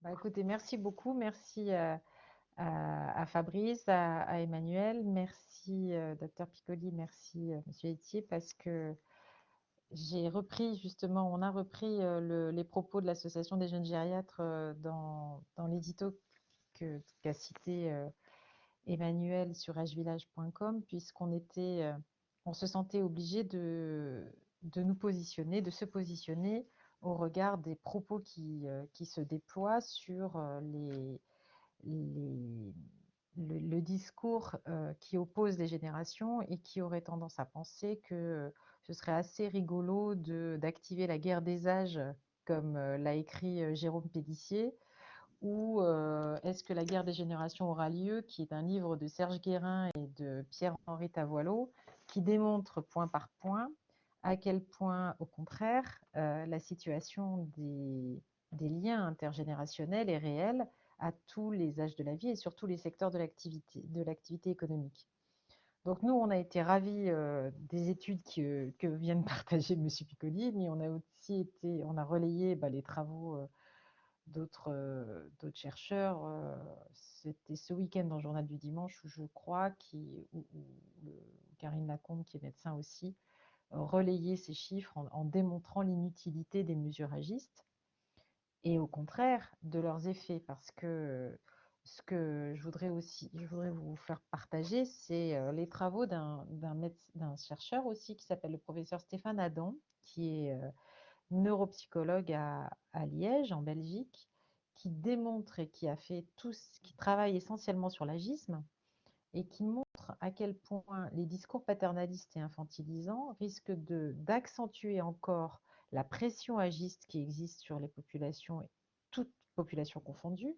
Bah, écoutez, merci beaucoup. Merci à Fabrice, à Emmanuel. Merci, docteur Piccoli. Merci, monsieur Etier, parce que j'ai repris, justement, on a repris les propos de l'Association des jeunes gériatres dans l'édito qu'a cité Emmanuel sur hvillage.com, on se sentait obligé de nous positionner, de se positionner au regard des propos qui se déploient sur les- le discours qui oppose les générations et qui aurait tendance à penser que ce serait assez rigolo d'activer la guerre des âges, comme l'a écrit Jérôme Pélissier, ou est-ce que la guerre des générations aura lieu, qui est un livre de Serge Guérin et de Pierre-Henri Tavoileau, qui démontre point par point à quel point, au contraire, la situation des liens intergénérationnels est réelle à tous les âges de la vie et sur tous les secteurs de l'activité économique. Donc nous, on a été ravis des études que vient de partager M. Piccoli, mais on a aussi on a relayé les travaux d'autres chercheurs. C'était ce week-end dans le Journal du Dimanche, où je crois, où Karine Lacombe, qui est médecin aussi, relayait ces chiffres en démontrant l'inutilité des mesures agistes et au contraire de leurs effets. Parce que ce que je voudrais vous faire partager, c'est les travaux d'un chercheur aussi qui s'appelle le professeur Stéphane Adam, qui est neuropsychologue à Liège, en Belgique, qui démontre et qui travaille essentiellement sur l'agisme et qui montre à quel point les discours paternalistes et infantilisants risquent d'accentuer encore la pression agiste qui existe sur les populations, toutes populations confondues,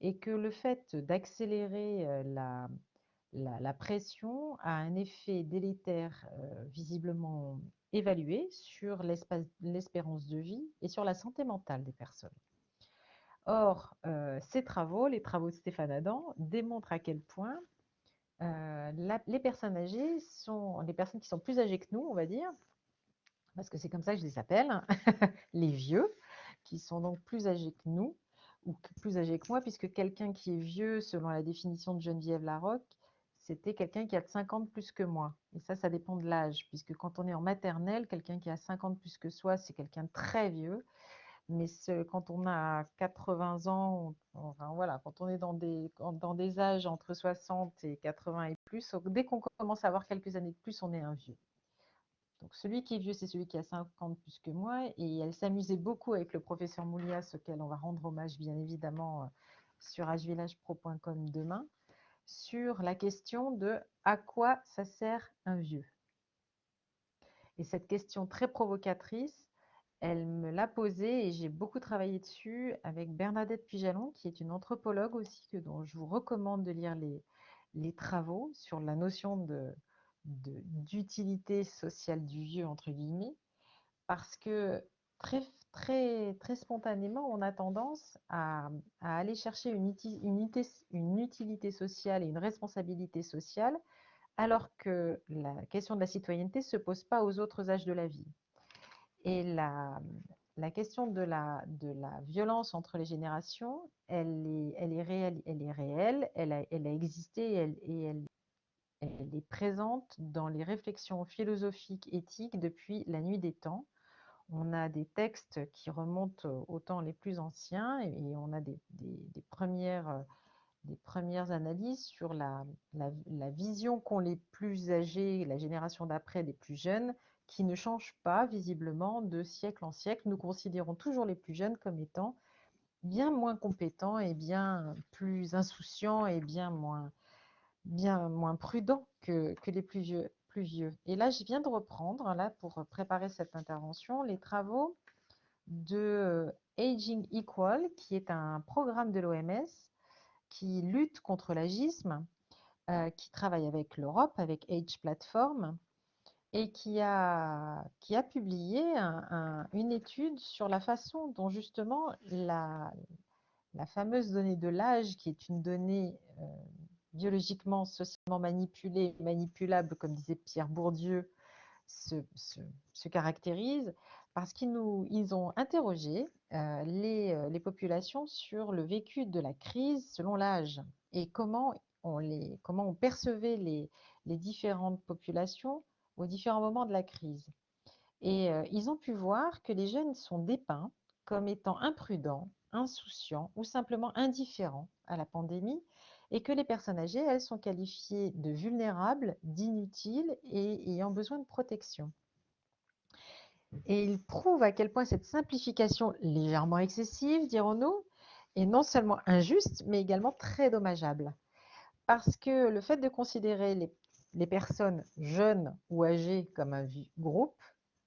et que le fait d'accélérer la pression a un effet délétère visiblement évalué sur l'espérance de vie et sur la santé mentale des personnes. Or, les travaux de Stéphane Adam, démontrent à quel point les personnes âgées sont les personnes qui sont plus âgées que nous, on va dire, parce que c'est comme ça que je les appelle, les vieux, qui sont donc plus âgés que nous, ou plus âgés que moi, puisque quelqu'un qui est vieux, selon la définition de Geneviève Larocque, c'était quelqu'un qui a de 50 plus que moi. Et ça dépend de l'âge, puisque quand on est en maternelle, quelqu'un qui a 50 plus que soi, c'est quelqu'un de très vieux. Mais quand on a 80 ans, enfin voilà, quand on est dans des âges entre 60 et 80 et plus, dès qu'on commence à avoir quelques années de plus, on est un vieux. Donc celui qui est vieux, c'est celui qui a 50 plus que moi. Et elle s'amusait beaucoup avec le professeur Moulias, auquel on va rendre hommage bien évidemment sur hvillagepro.com demain, sur la question de à quoi ça sert un vieux. Et cette question très provocatrice, elle me l'a posée et j'ai beaucoup travaillé dessus avec Bernadette Pujalon, qui est une anthropologue aussi, dont je vous recommande de lire les travaux sur la notion d'utilité sociale du vieux, entre guillemets, parce que très spontanément, on a tendance à aller chercher une utilité sociale et une responsabilité sociale, alors que la question de la citoyenneté ne se pose pas aux autres âges de la vie. Et la question de la violence entre les générations, elle est réelle, elle a existé elle est présente dans les réflexions philosophiques, éthiques depuis la nuit des temps. On a des textes qui remontent aux temps les plus anciens et on a des premières analyses sur la vision qu'ont les plus âgés, la génération d'après, les plus jeunes, qui ne change pas visiblement de siècle en siècle. Nous considérons toujours les plus jeunes comme étant bien moins compétents et bien plus insouciants et bien moins prudents que les plus vieux. Et là, je viens de reprendre, là, pour préparer cette intervention, les travaux de Aging Equal, qui est un programme de l'OMS qui lutte contre l'agisme, qui travaille avec l'Europe, avec Age Platform, et qui a publié une étude sur la façon dont justement la fameuse donnée de l'âge, qui est une donnée biologiquement, socialement manipulée, manipulable, comme disait Pierre Bourdieu, se, se, se caractérise, parce ils ont interrogé les populations sur le vécu de la crise selon l'âge et comment on percevait les différentes populations aux différents moments de la crise. Et ils ont pu voir que les jeunes sont dépeints comme étant imprudents, insouciants ou simplement indifférents à la pandémie, et que les personnes âgées, elles, sont qualifiées de vulnérables, d'inutiles et ayant besoin de protection. Et ils prouvent à quel point cette simplification légèrement excessive, dirons-nous, est non seulement injuste, mais également très dommageable. Parce que le fait de considérer les personnes jeunes ou âgées comme un groupe,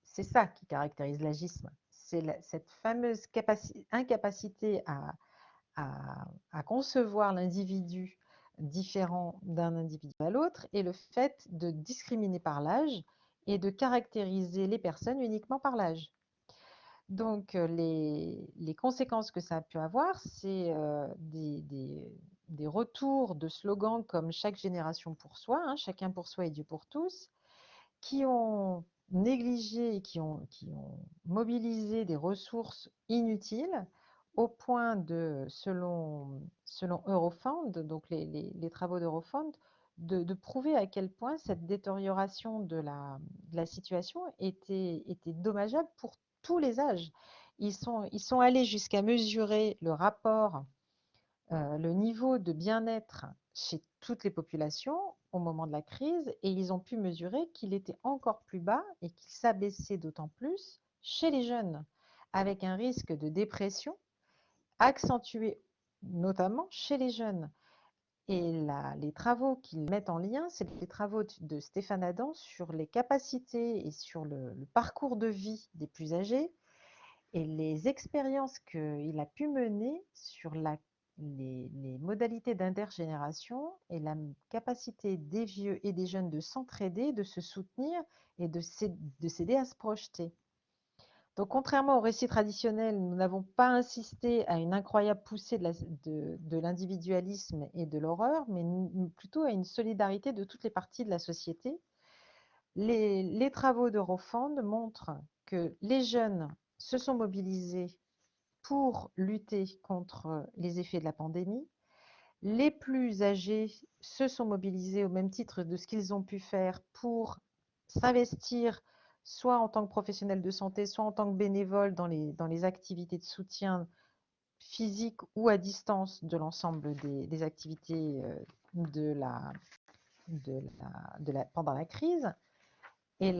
c'est ça qui caractérise l'agisme. C'est cette fameuse incapacité à concevoir l'individu différent d'un individu à l'autre et le fait de discriminer par l'âge et de caractériser les personnes uniquement par l'âge. Donc, les conséquences que ça a pu avoir, c'est des retours de slogans comme chaque génération pour soi, hein, chacun pour soi et Dieu pour tous, qui ont négligé et qui ont mobilisé des ressources inutiles au point de, selon Eurofound, donc les travaux d'Eurofound, de prouver à quel point cette détérioration de la situation était dommageable pour tous les âges. Ils sont allés jusqu'à mesurer le rapport le niveau de bien-être chez toutes les populations au moment de la crise et ils ont pu mesurer qu'il était encore plus bas et qu'il s'abaissait d'autant plus chez les jeunes, avec un risque de dépression accentué notamment chez les jeunes. Et les travaux qu'ils mettent en lien, c'est les travaux de Stéphane Adam sur les capacités et sur le parcours de vie des plus âgés et les expériences qu'il a pu mener sur les modalités d'intergénération et la capacité des vieux et des jeunes de s'entraider, de se soutenir et de s'aider à se projeter. Donc, contrairement au récit traditionnel, nous n'avons pas insisté à une incroyable poussée de l'individualisme et de l'horreur, mais plutôt à une solidarité de toutes les parties de la société. Les travaux d'Eurofound montrent que les jeunes se sont mobilisés pour lutter contre les effets de la pandémie. Les plus âgés se sont mobilisés au même titre de ce qu'ils ont pu faire pour s'investir soit en tant que professionnels de santé, soit en tant que bénévoles dans les activités de soutien physique ou à distance de l'ensemble des activités de la, pendant la crise. Et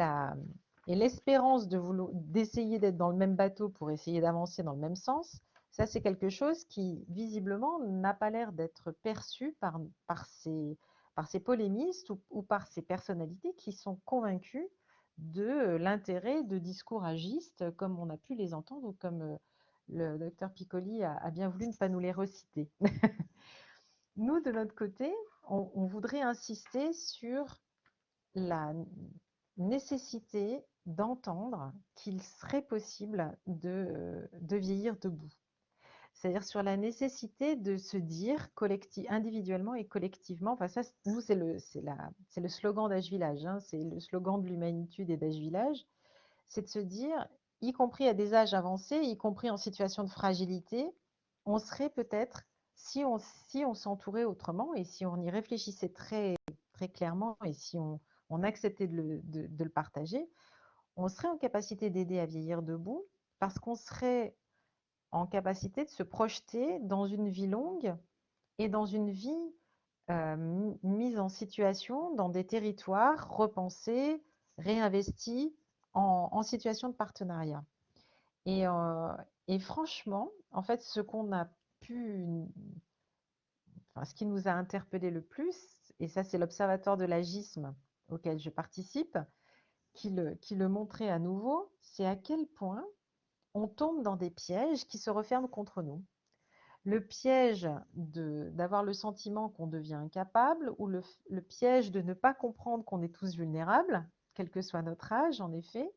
l'espérance d'essayer d'être dans le même bateau pour essayer d'avancer dans le même sens, ça c'est quelque chose qui visiblement n'a pas l'air d'être perçu par ces polémistes ou par ces personnalités qui sont convaincus de l'intérêt de discours agistes comme on a pu les entendre ou comme le docteur Piccoli a bien voulu ne pas nous les reciter. Nous, de notre côté, on voudrait insister sur la nécessité d'entendre qu'il serait possible de vieillir debout. C'est-à-dire sur la nécessité de se dire individuellement et collectivement, enfin ça, nous, c'est le slogan d'Âge Village, hein, c'est le slogan de l'humanitude et d'Âge Village, c'est de se dire, y compris à des âges avancés, y compris en situation de fragilité, on serait peut-être, si on s'entourait autrement et si on y réfléchissait très clairement et si on acceptait de le partager, on serait en capacité d'aider à vieillir debout parce qu'on serait en capacité de se projeter dans une vie longue et dans une vie mise en situation dans des territoires repensés, réinvestis en situation de partenariat. Et, euh, et franchement, en fait, ce qu'on a pu, enfin, ce qui nous a interpellé le plus, et ça c'est l'Observatoire de l'agisme auquel je participe, qui le montrait à nouveau, c'est à quel point on tombe dans des pièges qui se referment contre nous. Le piège d'avoir le sentiment qu'on devient incapable ou le piège de ne pas comprendre qu'on est tous vulnérables, quel que soit notre âge en effet.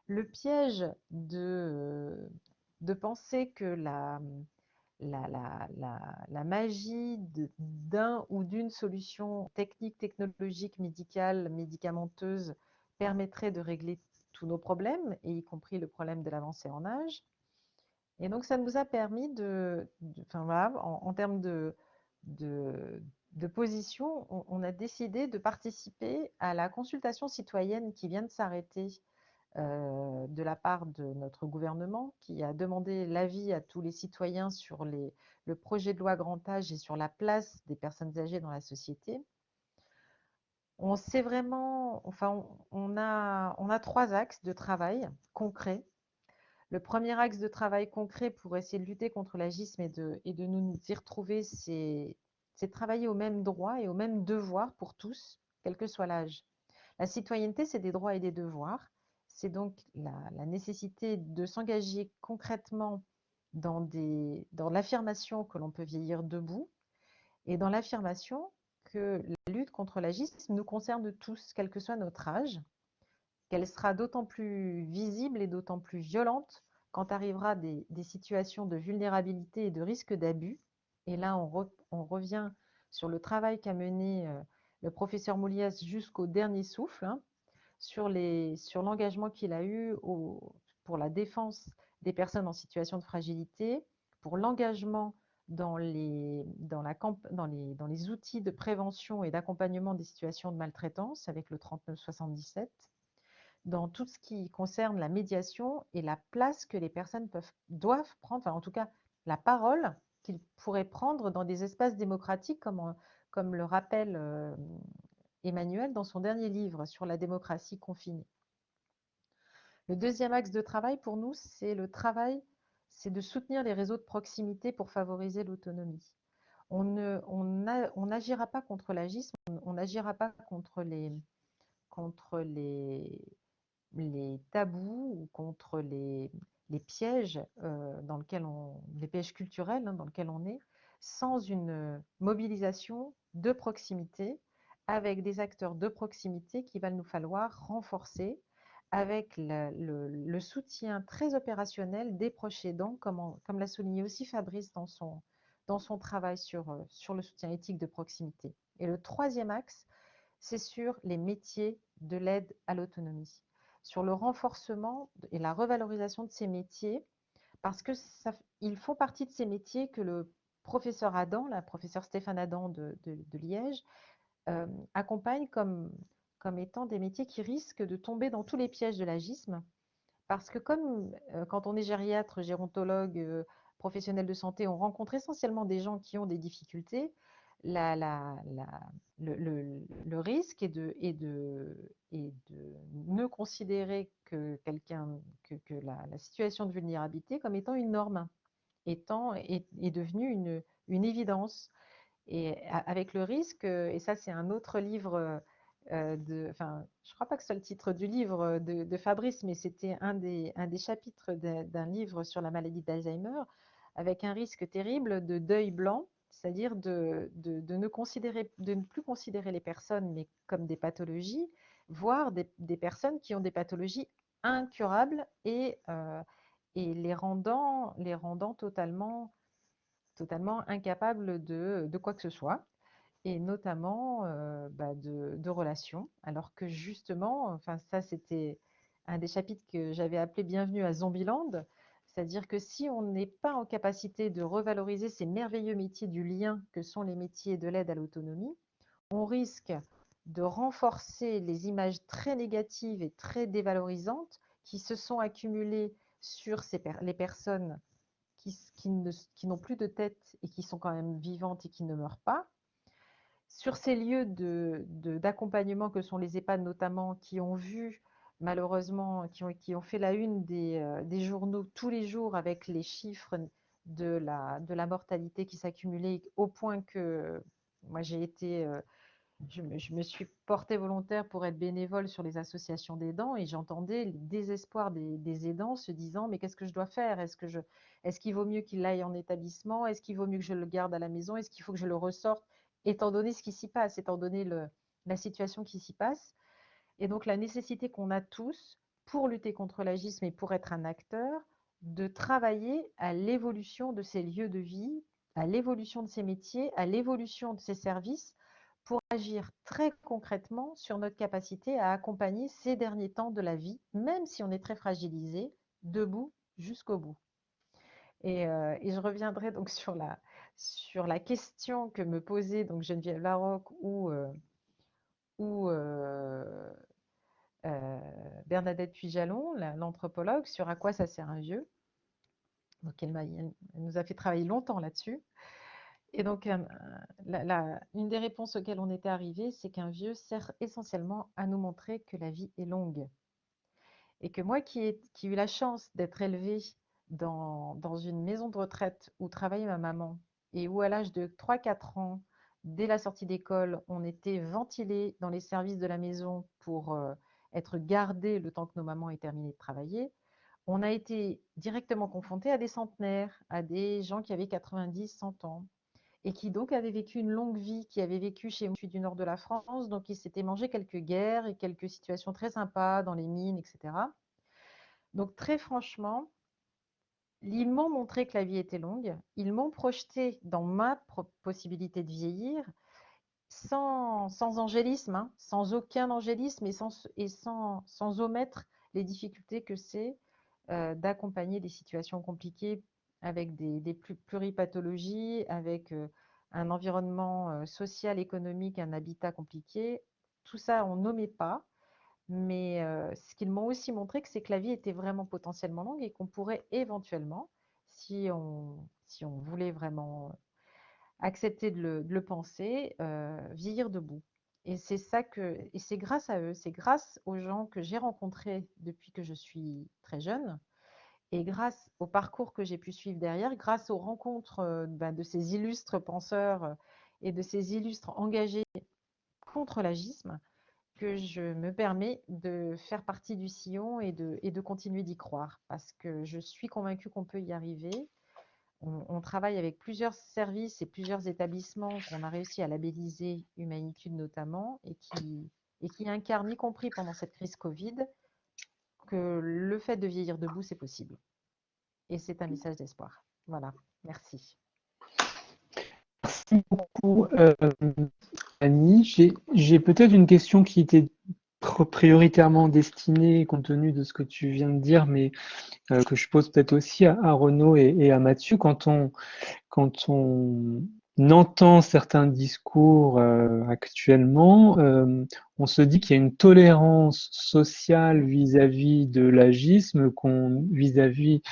Le piège de penser que la magie d'un ou d'une solution technique, technologique, médicale, médicamenteuse permettrait de régler tous nos problèmes, et y compris le problème de l'avancée en âge. Et donc, ça nous a permis enfin voilà, en termes de, de position, on a décidé de participer à la consultation citoyenne qui vient de s'arrêter de la part de notre gouvernement, qui a demandé l'avis à tous les citoyens sur le projet de loi grand âge et sur la place des personnes âgées dans la société. On sait vraiment, enfin, on a 3 axes de travail concrets. Le premier axe de travail concret pour essayer de lutter contre l'agisme et de nous y retrouver, c'est de travailler au même droit et au même devoir pour tous, quel que soit l'âge. La citoyenneté, c'est des droits et des devoirs. C'est donc la nécessité de s'engager concrètement dans l'affirmation que l'on peut vieillir debout et dans l'affirmation que la lutte contre l'agisme nous concerne tous, quel que soit notre âge, qu'elle sera d'autant plus visible et d'autant plus violente quand arrivera des situations de vulnérabilité et de risque d'abus. Et là, on revient sur le travail qu'a mené le professeur Mouliès jusqu'au dernier souffle, hein, sur l'engagement qu'il a eu pour la défense des personnes en situation de fragilité, pour l'engagement dans les outils de prévention et d'accompagnement des situations de maltraitance avec le 3977, dans tout ce qui concerne la médiation et la place que les personnes doivent prendre, enfin en tout cas la parole qu'ils pourraient prendre dans des espaces démocratiques, comme le rappelle Emmanuel dans son dernier livre sur la démocratie confinée. Le deuxième axe de travail pour nous, c'est de soutenir les réseaux de proximité pour favoriser l'autonomie. On n'agira pas contre l'agisme, on n'agira pas contre les tabous ou contre les pièges les pièges culturels, hein, dans lesquels on est, sans une mobilisation de proximité avec des acteurs de proximité qu'il va nous falloir renforcer avec le soutien très opérationnel des proches aidants, comme l'a souligné aussi Fabrice dans son travail sur le soutien éthique de proximité. Et le troisième axe, c'est sur les métiers de l'aide à l'autonomie, sur le renforcement et la revalorisation de ces métiers, parce que ils font partie de ces métiers que le professeur Adam, la professeure Stéphane Adam de Liège, accompagne comme étant des métiers qui risquent de tomber dans tous les pièges de l'agisme, parce que comme quand on est gériatre, gérontologue, professionnel de santé, on rencontre essentiellement des gens qui ont des difficultés, la, la, la, le risque est de ne considérer que la situation de vulnérabilité comme étant une norme, est devenue une évidence. Et avec le risque, et ça c'est un autre livre, enfin, je ne crois pas que ce soit le titre du livre de Fabrice, mais c'était un des chapitres d'un livre sur la maladie d'Alzheimer, avec un risque terrible de deuil blanc, c'est-à-dire de ne plus considérer les personnes mais comme des pathologies, voire des personnes qui ont des pathologies incurables et les rendant totalement incapables de quoi que ce soit, et notamment de relations. Alors que justement, enfin ça c'était un des chapitres que j'avais appelé Bienvenue à Zombieland, c'est-à-dire que si on n'est pas en capacité de revaloriser ces merveilleux métiers du lien que sont les métiers de l'aide à l'autonomie, on risque de renforcer les images très négatives et très dévalorisantes qui se sont accumulées sur les personnes qui n'ont plus de tête et qui sont quand même vivantes et qui ne meurent pas, sur ces lieux d'accompagnement que sont les EHPAD notamment, qui ont vu malheureusement, qui ont fait la une des journaux tous les jours avec les chiffres de la mortalité qui s'accumulait, au point que moi je me suis portée volontaire pour être bénévole sur les associations d'aidants, et j'entendais le désespoir des aidants se disant mais qu'est-ce que je dois faire? Est-ce qu'il vaut mieux qu'il aille en établissement? Est-ce qu'il vaut mieux que je le garde à la maison? Est-ce qu'il faut que je le ressorte? Étant donné ce qui s'y passe, étant donné la situation qui s'y passe. Et donc la nécessité qu'on a tous pour lutter contre l'agisme et pour être un acteur, de travailler à l'évolution de ces lieux de vie, à l'évolution de ces métiers, à l'évolution de ces services, pour agir très concrètement sur notre capacité à accompagner ces derniers temps de la vie, même si on est très fragilisé, debout jusqu'au bout. Et je reviendrai donc sur la question que me posait donc Geneviève Larocque ou Bernadette Puy-Jalon, l'anthropologue, sur à quoi ça sert un vieux. Donc elle nous a fait travailler longtemps là-dessus. Et donc, une des réponses auxquelles on était arrivé, c'est qu'un vieux sert essentiellement à nous montrer que la vie est longue. Et que moi qui ai eu la chance d'être élevée dans une maison de retraite où travaillait ma maman, et où à l'âge de 3-4 ans, dès la sortie d'école, on était ventilés dans les services de la maison pour être gardés le temps que nos mamans aient terminé de travailler, on a été directement confrontés à des centenaires, à des gens qui avaient 90, 100 ans, et qui donc avaient vécu une longue vie, qui avaient vécu chez moi, je suis du nord de la France, donc ils s'étaient mangé quelques guerres et quelques situations très sympas dans les mines, etc. Donc très franchement, ils m'ont montré que la vie était longue, ils m'ont projeté dans ma possibilité de vieillir, sans angélisme, hein, sans aucun angélisme sans omettre les difficultés que c'est d'accompagner des situations compliquées avec des pluripathologies, avec un environnement social, économique, un habitat compliqué. Tout ça, on nommait pas. Mais ce qu'ils m'ont aussi montré, c'est que la vie était vraiment potentiellement longue et qu'on pourrait éventuellement, si on voulait vraiment accepter de le penser, vieillir debout. Et c'est grâce à eux, c'est grâce aux gens que j'ai rencontrés depuis que je suis très jeune, et grâce au parcours que j'ai pu suivre derrière, grâce aux rencontres de ces illustres penseurs et de ces illustres engagés contre l'agisme, que je me permets de faire partie du sillon et de continuer d'y croire, parce que je suis convaincue qu'on peut y arriver. On travaille avec plusieurs services et plusieurs établissements qu'on a réussi à labelliser Humanitude notamment, et qui incarnent, y compris pendant cette crise Covid, que le fait de vieillir debout, c'est possible. Et c'est un message d'espoir. Voilà, merci. Merci beaucoup, Annie. J'ai peut-être une question qui était prioritairement destinée, compte tenu de ce que tu viens de dire, mais que je pose peut-être aussi à Renaud et à Mathieu. Quand on entend certains discours actuellement, on se dit qu'il y a une tolérance sociale vis-à-vis de l'agisme, vis-à-vis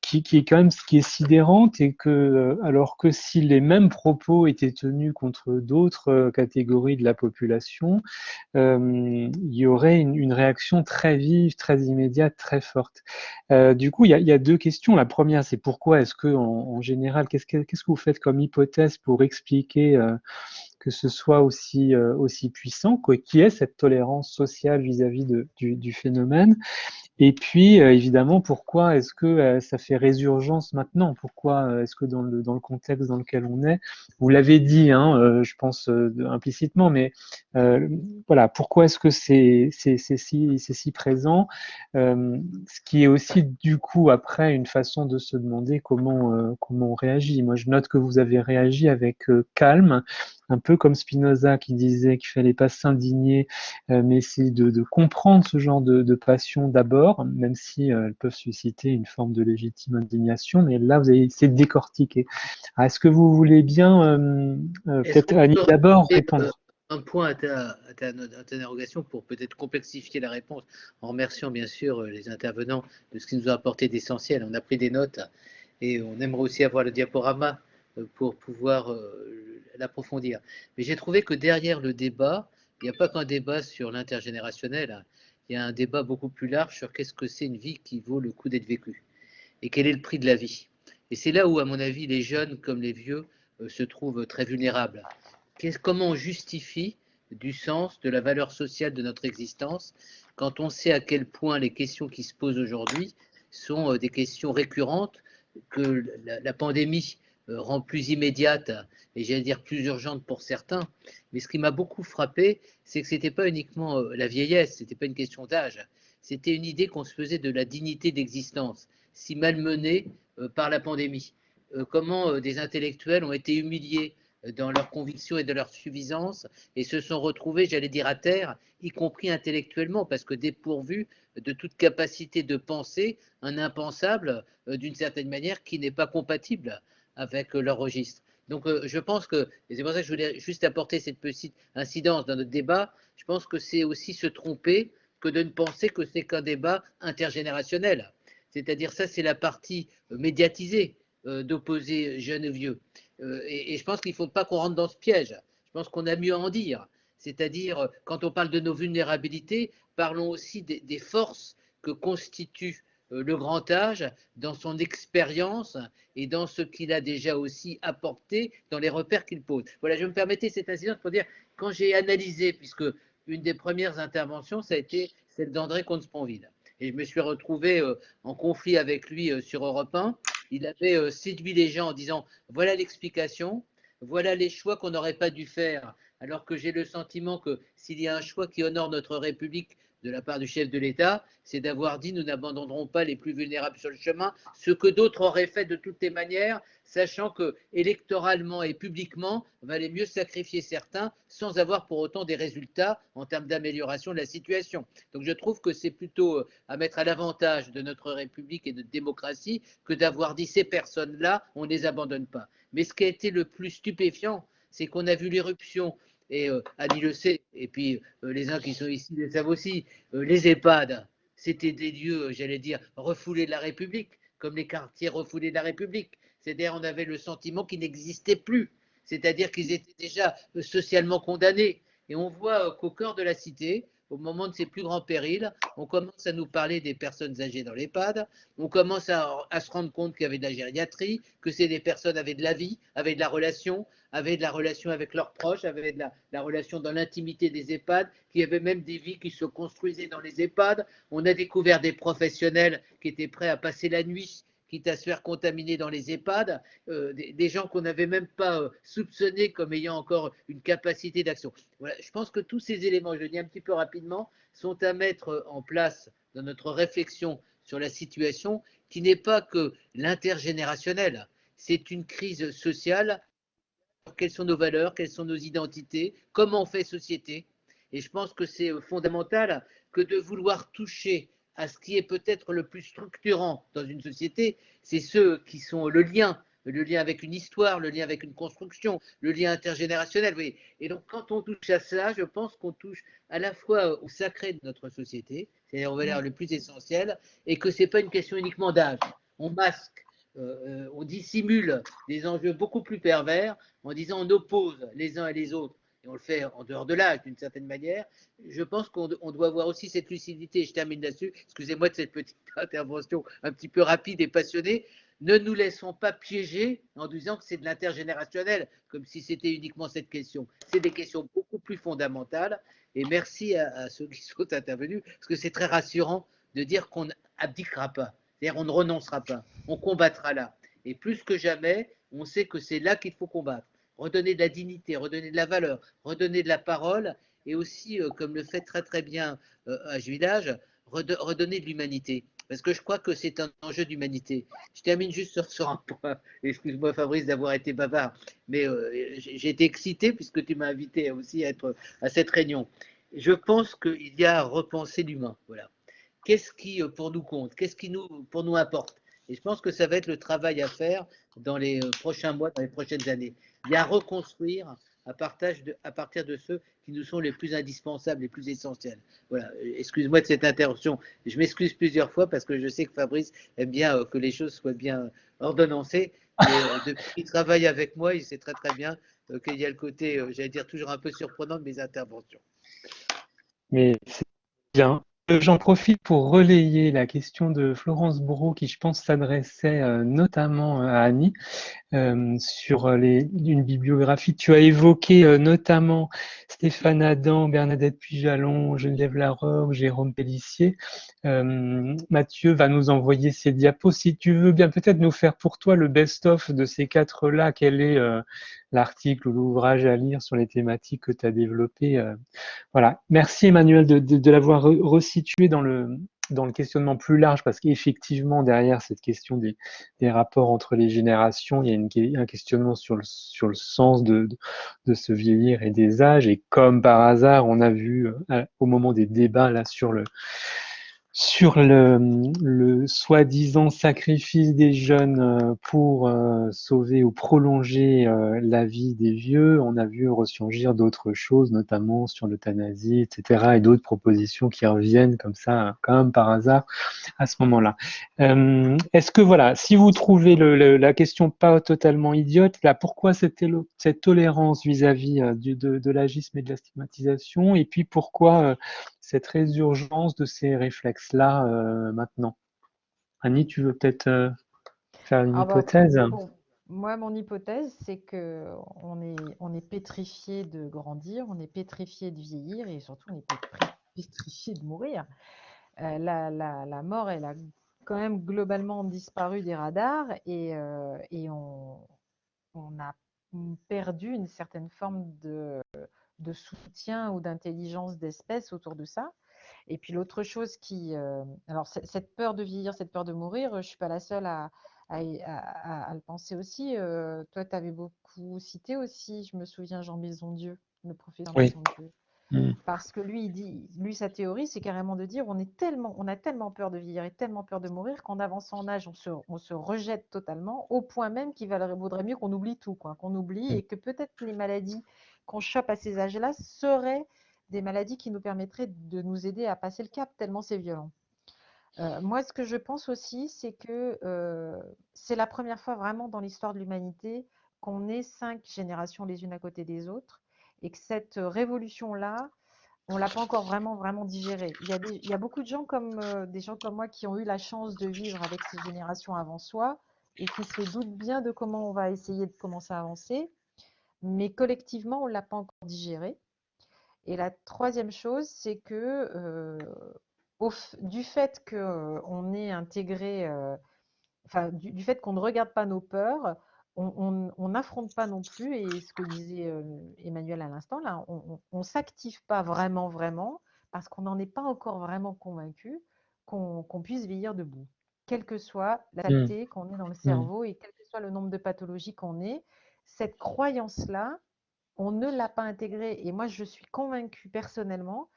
qui est quand même ce qui est sidérante, et que alors que si les mêmes propos étaient tenus contre d'autres catégories de la population, il y aurait une réaction très vive, très immédiate, très forte. Du coup, il y a deux questions. La première, c'est pourquoi est-ce que, en général, qu'est-ce que vous faites comme hypothèse pour expliquer que ce soit aussi puissant, qui est cette tolérance sociale vis-à-vis du phénomène? Et puis, évidemment, pourquoi est-ce que ça fait résurgence maintenant? Pourquoi est-ce que dans le contexte dans lequel on est, vous l'avez dit, hein, je pense implicitement, mais voilà, pourquoi est-ce que c'est si présent? Ce qui est aussi, du coup, après, une façon de se demander comment on réagit. Moi, je note que vous avez réagi avec calme, un peu comme Spinoza qui disait qu'il fallait pas s'indigner, mais essayer de comprendre ce genre de passion d'abord, même si elles peuvent susciter une forme de légitime indignation. Mais là, vous avez essayé de décortiquer. Est-ce que vous voulez bien, Est-ce peut-être qu'on Annie peut d'abord, rajouter répondre? un point à ta interrogation pour peut-être complexifier la réponse, en remerciant bien sûr les intervenants de ce qu'ils nous ont apporté d'essentiel. On a pris des notes et on aimerait aussi avoir le diaporama pour pouvoir l'approfondir. Mais j'ai trouvé que derrière le débat, il n'y a pas qu'un débat sur l'intergénérationnel, hein. Il y a un débat beaucoup plus large sur qu'est-ce que c'est une vie qui vaut le coup d'être vécue et quel est le prix de la vie. Et c'est là où, à mon avis, les jeunes comme les vieux se trouvent très vulnérables. Comment on justifie du sens, de la valeur sociale de notre existence, quand on sait à quel point les questions qui se posent aujourd'hui sont des questions récurrentes, que la pandémie rend plus immédiate et j'allais dire plus urgente pour certains. Mais ce qui m'a beaucoup frappé, c'est que ce n'était pas uniquement la vieillesse, ce n'était pas une question d'âge, c'était une idée qu'on se faisait de la dignité d'existence, si malmenée par la pandémie. Comment des intellectuels ont été humiliés dans leurs convictions et de leur suffisance et se sont retrouvés, j'allais dire, à terre, y compris intellectuellement, parce que dépourvus de toute capacité de penser un impensable d'une certaine manière qui n'est pas compatible avec leur registre. Donc je pense que, et c'est pour ça que je voulais juste apporter cette petite incidence dans notre débat, je pense que c'est aussi se tromper que de ne penser que c'est qu'un débat intergénérationnel. C'est-à-dire ça, c'est la partie médiatisée d'opposer jeunes et vieux. Et je pense qu'il ne faut pas qu'on rentre dans ce piège. Je pense qu'on a mieux à en dire. C'est-à-dire, quand on parle de nos vulnérabilités, parlons aussi des forces que constitue le grand âge dans son expérience et dans ce qu'il a déjà aussi apporté dans les repères qu'il pose. Voilà, je me permettais cette incidence pour dire, quand j'ai analysé, puisque une des premières interventions, ça a été celle d'André Comte-Sponville. Et je me suis retrouvé en conflit avec lui sur Europe 1. Il avait séduit les gens en disant voilà l'explication, voilà les choix qu'on n'aurait pas dû faire, alors que j'ai le sentiment que s'il y a un choix qui honore notre République de la part du chef de l'État, c'est d'avoir dit nous n'abandonnerons pas les plus vulnérables sur le chemin, ce que d'autres auraient fait de toutes les manières, sachant que électoralement et publiquement, il valait mieux sacrifier certains sans avoir pour autant des résultats en termes d'amélioration de la situation. Donc je trouve que c'est plutôt à mettre à l'avantage de notre République et de notre démocratie que d'avoir dit ces personnes-là, on ne les abandonne pas. Mais ce qui a été le plus stupéfiant, c'est qu'on a vu l'éruption, et Annie le sait, et puis les uns qui sont ici le savent aussi, les EHPAD, c'était des lieux, j'allais dire, refoulés de la République, comme les quartiers refoulés de la République. C'est-à-dire on avait le sentiment qu'ils n'existaient plus, c'est-à-dire qu'ils étaient déjà socialement condamnés. Et on voit qu'au cœur de la cité, au moment de ses plus grands périls, on commence à nous parler des personnes âgées dans l'EHPAD, on commence à se rendre compte qu'il y avait de la gériatrie, que c'est des personnes avaient de la vie, avaient de la relation avec leurs proches, avaient de la relation dans l'intimité des EHPAD, qu'il y avait même des vies qui se construisaient dans les EHPAD. On a découvert des professionnels qui étaient prêts à passer la nuit quitte à se faire contaminer dans les EHPAD, des gens qu'on n'avait même pas soupçonnés comme ayant encore une capacité d'action. Voilà, je pense que tous ces éléments, je le dis un petit peu rapidement, sont à mettre en place dans notre réflexion sur la situation qui n'est pas que l'intergénérationnel, c'est une crise sociale. Quelles sont nos valeurs, quelles sont nos identités, comment on fait société. Et je pense que c'est fondamental que de vouloir toucher à ce qui est peut-être le plus structurant dans une société, c'est ceux qui sont le lien avec une histoire, le lien avec une construction, le lien intergénérationnel. Oui. Et donc, quand on touche à ça, je pense qu'on touche à la fois au sacré de notre société, c'est-à-dire aux valeurs les plus essentielles, et que ce n'est pas une question uniquement d'âge. On masque, on dissimule des enjeux beaucoup plus pervers en disant on oppose les uns et les autres, et on le fait en dehors de l'âge d'une certaine manière. Je pense qu'on doit avoir aussi cette lucidité. Je termine là-dessus. Excusez-moi de cette petite intervention un petit peu rapide et passionnée. Ne nous laissons pas piéger en disant que c'est de l'intergénérationnel, comme si c'était uniquement cette question. C'est des questions beaucoup plus fondamentales. Et merci à ceux qui sont intervenus, parce que c'est très rassurant de dire qu'on n'abdiquera pas. C'est-à-dire on ne renoncera pas. On combattra là. Et plus que jamais, on sait que c'est là qu'il faut combattre. Redonner de la dignité, redonner de la valeur, redonner de la parole et aussi, comme le fait très très bien à Village, redonner de l'humanité. Parce que je crois que c'est un enjeu d'humanité. Je termine juste sur un point. Excuse-moi Fabrice d'avoir été bavard, mais j'ai été excité puisque tu m'as invité aussi à être à cette réunion. Je pense qu'il y a à repenser l'humain. Voilà. Qu'est-ce qui pour nous compte? Qu'est-ce qui pour nous importe? Et je pense que ça va être le travail à faire dans les prochains mois, dans les prochaines années. Il y a à reconstruire à partir de ceux qui nous sont les plus indispensables, les plus essentiels. Voilà, excuse-moi de cette interruption. Je m'excuse plusieurs fois parce que je sais que Fabrice aime bien que les choses soient bien ordonnancées. Mais depuis qu'il travaille avec moi, il sait très très bien qu'il y a le côté, j'allais dire, toujours un peu surprenant de mes interventions. Mais c'est bien. J'en profite pour relayer la question de Florence Brault, qui je pense s'adressait notamment à Annie, sur une bibliographie. Tu as évoqué notamment Stéphane Adam, Bernadette Pujalon, Geneviève Laroque, Jérôme Pellissier. Mathieu va nous envoyer ces diapos. Si tu veux bien peut-être nous faire pour toi le best-of de ces quatre-là, quel est l'article ou l'ouvrage à lire sur les thématiques que tu as développées. Voilà. Merci Emmanuel de l'avoir resitué dans dans le questionnement plus large, parce qu'effectivement, derrière cette question des rapports entre les générations, il y a un questionnement sur le sens de ce vieillir et des âges. Et comme par hasard, on a vu au moment des débats là sur le soi-disant sacrifice des jeunes pour sauver ou prolonger la vie des vieux, on a vu ressurgir d'autres choses, notamment sur l'euthanasie, etc., et d'autres propositions qui reviennent comme ça, quand même par hasard, à ce moment-là. Est-ce que, voilà, si vous trouvez la question pas totalement idiote, là, pourquoi cette tolérance vis-à-vis de l'agisme et de la stigmatisation, et puis pourquoi cette résurgence de ces réflexes-là maintenant? Annie, tu veux peut-être faire une Ah bah, hypothèse? bon, moi, mon hypothèse, c'est que on est pétrifié de grandir, on est pétrifié de vieillir et surtout on est pétrifié de mourir. La mort, elle a quand même globalement disparu des radars et on a perdu une certaine forme de soutien ou d'intelligence d'espèce autour de ça. Et puis l'autre chose alors cette peur de vieillir, cette peur de mourir, je ne suis pas la seule à le penser aussi. Toi, tu avais beaucoup cité aussi, je me souviens, Jean Maisondieu, le professeur Oui. Maisondieu. Parce que lui, sa théorie, c'est carrément de dire on a tellement peur de vieillir et tellement peur de mourir qu'en avançant en âge, on se rejette totalement, au point même qu'il vaudrait mieux qu'on oublie tout, quoi, qu'on oublie, et que peut-être les maladies qu'on chope à ces âges-là seraient des maladies qui nous permettraient de nous aider à passer le cap, tellement c'est violent. Moi, ce que je pense aussi, c'est que c'est la première fois vraiment dans l'histoire de l'humanité qu'on ait 5 générations les unes à côté des autres et que cette révolution-là, on l'a pas encore vraiment digérée. Il y a beaucoup de gens des gens comme moi qui ont eu la chance de vivre avec ces générations avant soi et qui se doutent bien de comment on va essayer de commencer à avancer, mais collectivement, on l'a pas encore digéré. Et la troisième chose, c'est que du fait qu'on ait intégré, enfin, du fait qu'on ne regarde pas nos peurs, on n'affronte pas non plus, et ce que disait Emmanuel à l'instant, là, on ne s'active pas vraiment, parce qu'on n'en est pas encore vraiment convaincu qu'on puisse vieillir debout, quelle que soit la saleté qu'on ait dans le cerveau et quel que soit le nombre de pathologies qu'on ait. Cette croyance-là, on ne l'a pas intégrée. Et moi, je suis convaincue personnellement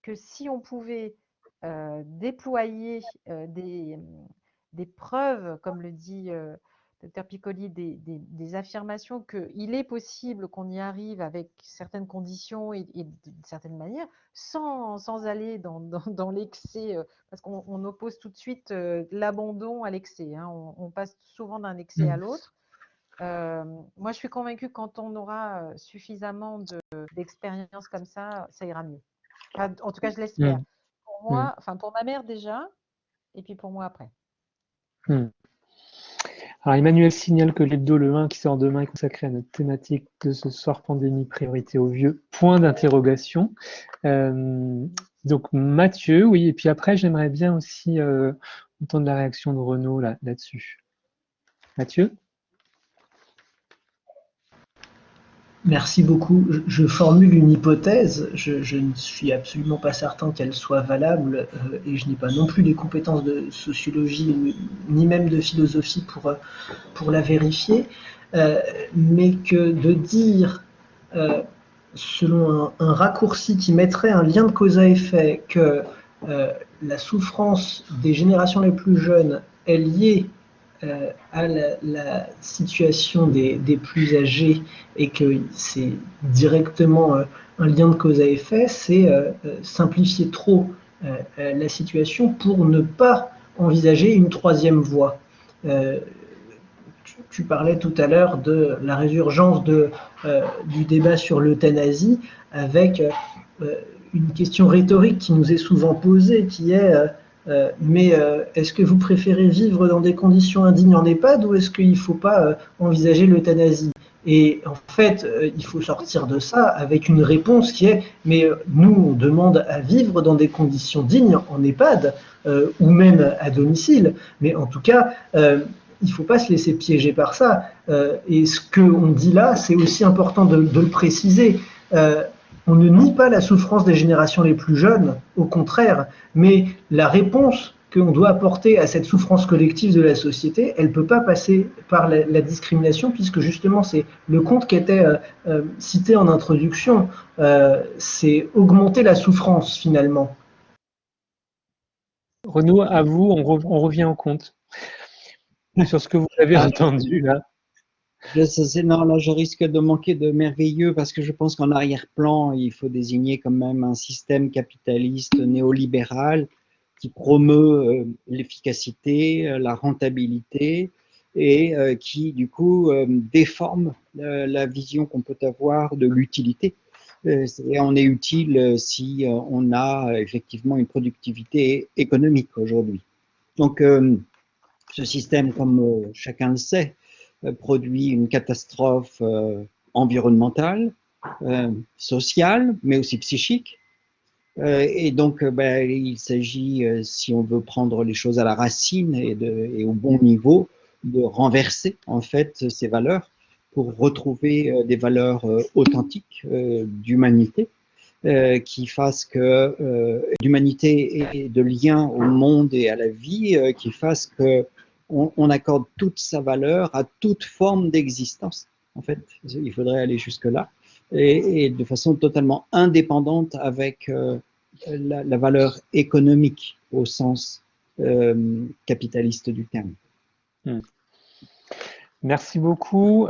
que si on pouvait déployer des preuves, comme le dit Dr Piccoli, des affirmations qu'il est possible qu'on y arrive avec certaines conditions et d'une certaine manière, sans aller dans l'excès, parce qu'on oppose tout de suite l'abandon à l'excès. Hein. On passe souvent d'un excès à l'autre. Moi, je suis convaincue que quand on aura suffisamment d'expériences comme ça ira mieux. Enfin, en tout cas, je l'espère. Pour moi, enfin pour ma mère déjà, et puis pour moi après. Alors Emmanuel signale que l'hebdo le 1 qui sort demain est consacré à notre thématique de ce soir, pandémie, priorité aux vieux, point d'interrogation. Donc Mathieu, oui, et puis après j'aimerais bien aussi entendre la réaction de Renaud là-dessus. Mathieu? Merci beaucoup. Je formule une hypothèse. Je ne suis absolument pas certain qu'elle soit valable et je n'ai pas non plus les compétences de sociologie ni même de philosophie pour la vérifier. Mais que de dire, selon un raccourci qui mettrait un lien de cause à effet, que la souffrance des générations les plus jeunes est liée à la situation des plus âgés et que c'est directement un lien de cause à effet, c'est simplifier trop la situation pour ne pas envisager une troisième voie. Tu parlais tout à l'heure de la résurgence du débat sur l'euthanasie avec une question rhétorique qui nous est souvent posée, qui est mais est-ce que vous préférez vivre dans des conditions indignes en EHPAD ou est-ce qu'il ne faut pas envisager l'euthanasie? Et en fait, il faut sortir de ça avec une réponse qui est mais nous, on demande à vivre dans des conditions dignes en EHPAD ou même à domicile. Mais en tout cas, il ne faut pas se laisser piéger par ça. Et ce qu'on dit là, c'est aussi important de le préciser. On on ne nie pas la souffrance des générations les plus jeunes, au contraire, mais la réponse qu'on doit apporter à cette souffrance collective de la société, elle ne peut pas passer par la discrimination, puisque justement c'est le conte qui était cité en introduction, c'est augmenter la souffrance finalement. Renaud, à vous, on revient au compte sur ce que vous avez entendu là. Non, là, je risque de manquer de merveilleux parce que je pense qu'en arrière-plan, il faut désigner quand même un système capitaliste néolibéral qui promeut l'efficacité, la rentabilité et qui, du coup, déforme la vision qu'on peut avoir de l'utilité. On est utile si on a effectivement une productivité économique aujourd'hui. Donc, ce système, comme chacun le sait, produit une catastrophe environnementale, sociale, mais aussi psychique. Et donc, il s'agit, si on veut prendre les choses à la racine et au bon niveau, de renverser en fait ces valeurs pour retrouver des valeurs authentiques d'humanité, qui fassent que d'humanité et de lien au monde et à la vie, qui fassent que on accorde toute sa valeur à toute forme d'existence. En fait, il faudrait aller jusque-là et de façon totalement indépendante avec la valeur économique au sens capitaliste du terme. Merci beaucoup.